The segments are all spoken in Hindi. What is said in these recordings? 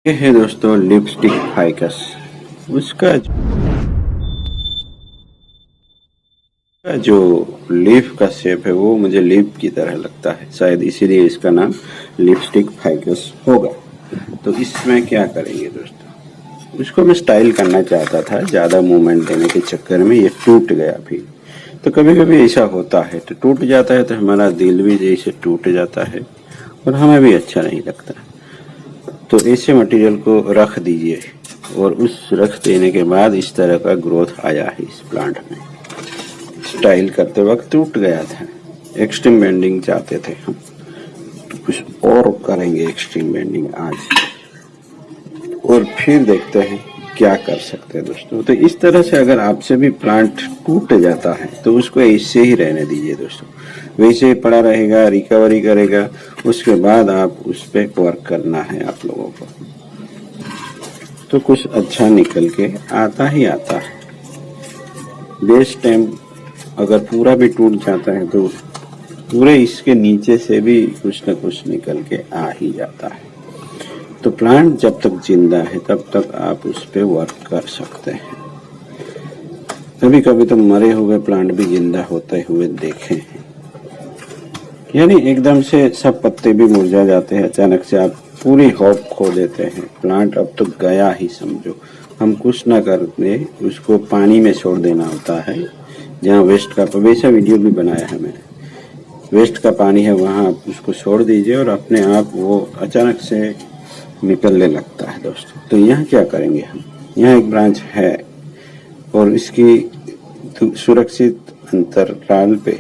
ये है दोस्तों लिपस्टिक फाइकस। उसका जो लीफ का शेप है वो मुझे लीफ की तरह लगता है, शायद इसीलिए इसका नाम लिपस्टिक फाइकस होगा। तो इसमें क्या करेंगे दोस्तों, इसको मैं स्टाइल करना चाहता था, ज़्यादा मूवमेंट देने के चक्कर में ये टूट गया भी। तो कभी कभी ऐसा होता है, तो टूट जाता है तो हमारा दिल भी जैसे टूट जाता है और हमें भी अच्छा नहीं लगता। तो ऐसे मटेरियल को रख दीजिए और उस रख देने के बाद इस तरह का ग्रोथ आया है इस प्लांट में। स्टाइल करते वक्त टूट गया था, एक्सट्रीम बेंडिंग चाहते थे हम, तो कुछ और करेंगे एक्सट्रीम बेंडिंग आज, और फिर देखते हैं क्या कर सकते हैं दोस्तों। तो इस तरह से अगर आपसे भी प्लांट टूट जाता है तो उसको ऐसे ही रहने दीजिए दोस्तों, वैसे ही पड़ा रहेगा, रिकवरी करेगा। उसके बाद आप उस पर वर्क करना है आप लोगों को, तो कुछ अच्छा निकल के आता ही आता है। बेस टाइम अगर पूरा भी टूट जाता है तो पूरे इसके नीचे से भी कुछ न कुछ निकल के आ ही जाता है। तो प्लांट जब तक जिंदा है तब तक आप उस पर वर्क कर सकते हैं। कभी कभी तो मरे हुए प्लांट भी जिंदा होते हुए देखे हैं, यानी एकदम से सब पत्ते भी मुरझा जाते हैं, अचानक से आप पूरी होप खो देते हैं, प्लांट अब तो गया ही समझो। हम कुछ ना करते, उसको पानी में छोड़ देना होता है, जहाँ वेस्ट का, वैसा वीडियो भी बनाया है मैंने, वेस्ट का पानी है वहाँ आप उसको छोड़ दीजिए और अपने आप वो अचानक से निकलने लगता है दोस्तों। तो यहाँ क्या करेंगे हम, यहाँ एक ब्रांच है और इसकी सुरक्षित अंतराल पे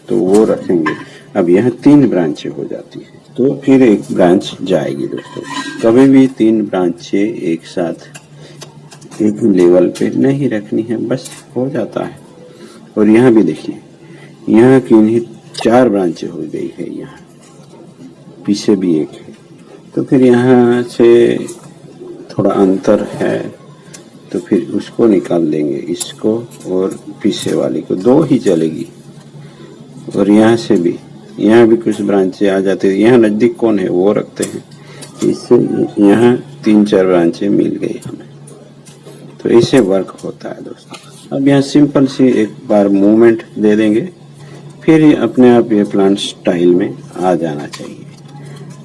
तो वो रखेंगे। अब यहाँ 3 ब्रांचें हो जाती है, तो फिर एक ब्रांच जाएगी दोस्तों। कभी भी 3 ब्रांचें एक साथ एक ही लेवल पे नहीं रखनी है, बस हो जाता है। और यहाँ भी देखिए, यहाँ की 4 ब्रांचें हो गई है, यहाँ पीछे भी एक है, तो फिर यहाँ से थोड़ा अंतर है, तो फिर उसको निकाल देंगे, इसको और पीछे वाली को, 2 ही चलेगी। और यहाँ से भी, यहाँ भी कुछ ब्रांचें आ जाती है, यहाँ नज़दीक कौन है वो रखते हैं, इससे यहाँ 3-4 ब्रांचें मिल गई हमें। तो ऐसे वर्क होता है दोस्तों। अब यहाँ सिंपल सी एक बार मूवमेंट दे देंगे, फिर ये अपने आप ये प्लांट स्टाइल में आ जाना चाहिए।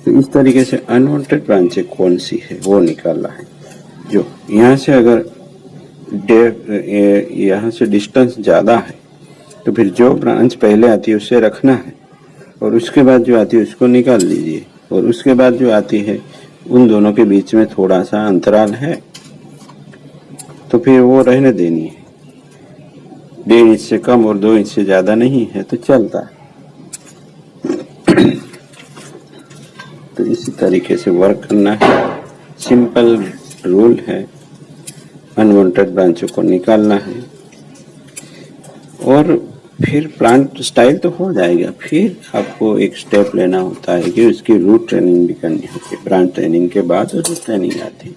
तो इस तरीके से अनवांटेड ब्रांचें कौन सी है वो निकालना है। जो यहाँ से अगर यहाँ से डिस्टेंस ज़्यादा है तो फिर जो ब्रांच पहले आती है उसे रखना है, और उसके बाद जो आती है उसको निकाल लीजिए, और उसके बाद जो आती है उन दोनों के बीच में थोड़ा सा अंतराल है तो फिर वो रहने देनी है। 1.5 इंच से कम और 2 इंच से ज़्यादा नहीं है तो चलता है। तो इसी तरीके से वर्क करना है, सिंपल रूल है। अनवांटेड ब्रांचों को निकालना है और फिर प्लांट स्टाइल तो हो जाएगा। फिर आपको एक स्टेप लेना होता है कि उसकी रूट ट्रेनिंग भी करनी होती है। प्लांट ट्रेनिंग के बाद रूट ट्रेनिंग आती है,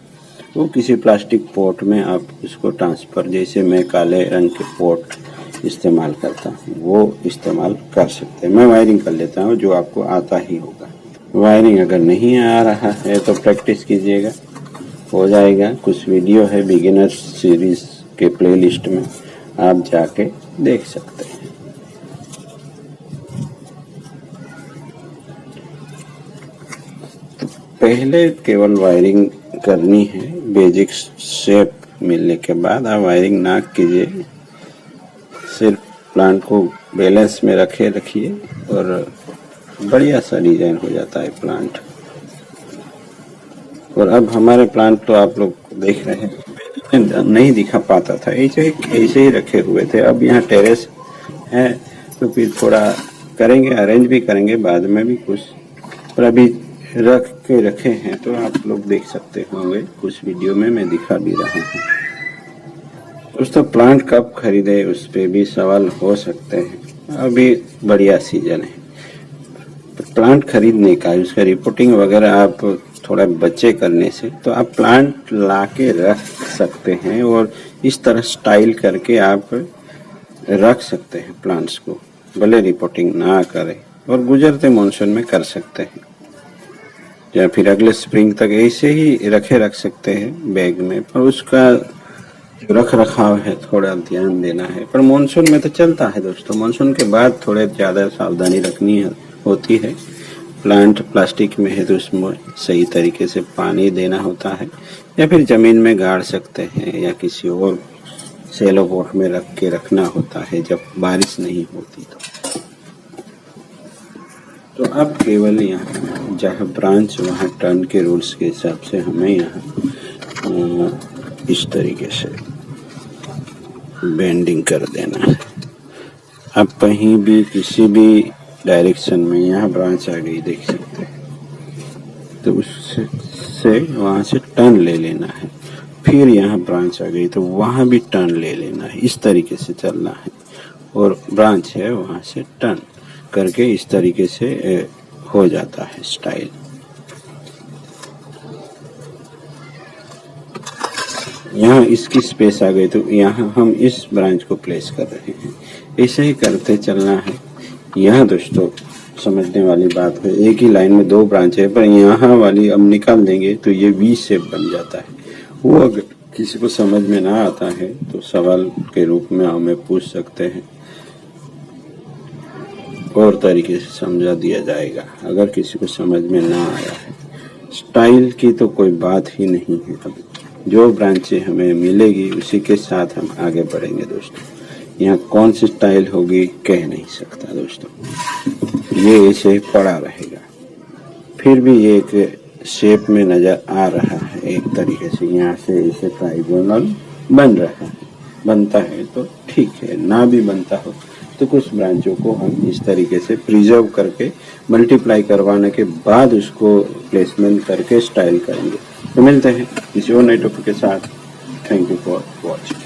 वो किसी प्लास्टिक पॉट में आप उसको ट्रांसफर, जैसे मैं काले रंग के पॉट इस्तेमाल करता हूँ वो इस्तेमाल कर सकते हैं। मैं वायरिंग कर लेता हूँ, जो आपको आता ही होगा। वायरिंग अगर नहीं आ रहा है तो प्रैक्टिस कीजिएगा, हो जाएगा। कुछ वीडियो है बिगिनर्स सीरीज के प्लेलिस्ट में, आप जाके देख सकते हैं। तो पहले केवल वायरिंग करनी है, बेसिक शेप मिलने के बाद आप वायरिंग ना कीजिए, सिर्फ प्लांट को बैलेंस में रखिए और बढ़िया सा डिजाइन हो जाता है प्लांट। और अब हमारे प्लांट तो आप लोग देख रहे हैं, नहीं दिखा पाता था, ऐसे ही रखे हुए थे। अब यहाँ टेरेस है तो फिर थोड़ा करेंगे, अरेंज भी करेंगे बाद में भी कुछ, पर अभी रखे हैं तो आप लोग देख सकते होंगे, कुछ वीडियो में मैं दिखा भी रहा हूँ। दोस्तों प्लांट कब खरीदे उस पर भी सवाल हो सकते हैं, अभी बढ़िया सीजन है प्लांट खरीदने का, उसका रिपोर्टिंग वगैरह आप थोड़ा बचे करने से, तो आप प्लांट लाके रख सकते हैं और इस तरह स्टाइल करके आप रख सकते हैं प्लांट्स को, भले रिपोर्टिंग ना करें, और गुजरते मॉनसून में कर सकते हैं। या फिर अगले स्प्रिंग तक ऐसे ही रख सकते हैं बैग में, पर उसका जो रख रखाव है थोड़ा ध्यान देना है। पर मानसून में तो चलता है दोस्तों, मानसून के बाद थोड़े ज़्यादा सावधानी रखनी होती है। प्लांट प्लास्टिक में है तो उसमें सही तरीके से पानी देना होता है, या फिर ज़मीन में गाड़ सकते हैं, या किसी और सेलो पॉट में रख के रखना होता है जब बारिश नहीं होती तो अब केवल यहाँ जहाँ ब्रांच वहाँ टर्न के रूल्स के हिसाब से हमें यहाँ इस तरीके से बेंडिंग कर देना है। अब कहीं भी किसी भी डायरेक्शन में यहाँ ब्रांच आ गई देख सकते हैं, तो उससे वहाँ से टर्न ले लेना है। फिर यहाँ ब्रांच आ गई तो वहाँ भी टर्न ले लेना है, इस तरीके से चलना है। और ब्रांच है वहाँ से टर्न करके इस तरीके से हो जाता है स्टाइल। यहाँ इसकी स्पेस आ गई तो यहाँ हम इस ब्रांच को प्लेस कर रहे हैं, ऐसे ही करते चलना है। यहाँ दोस्तों समझने वाली बात है, एक ही लाइन में दो ब्रांच है, पर यहाँ वाली अब निकाल देंगे तो ये वी शेप बन जाता है। वो अगर किसी को समझ में ना आता है तो सवाल के रूप में हमें पूछ सकते हैं, और तरीके से समझा दिया जाएगा अगर किसी को समझ में ना आया है। स्टाइल की तो कोई बात ही नहीं है, अब जो ब्रांचें हमें मिलेगी उसी के साथ हम आगे बढ़ेंगे दोस्तों। यहाँ कौन सी स्टाइल होगी कह नहीं सकता दोस्तों, ये ऐसे पड़ा रहेगा। फिर भी ये एक शेप में नज़र आ रहा है, एक तरीके से यहाँ से ऐसे ट्राइगोनल बन रहा है। बनता है तो ठीक है, ना भी बनता हो तो कुछ ब्रांचों को हम इस तरीके से प्रिजर्व करके मल्टीप्लाई करवाने के बाद उसको प्लेसमेंट करके स्टाइल करेंगे। तो मिलते हैं किसी और नए टॉपिक के साथ। Thank you for watching.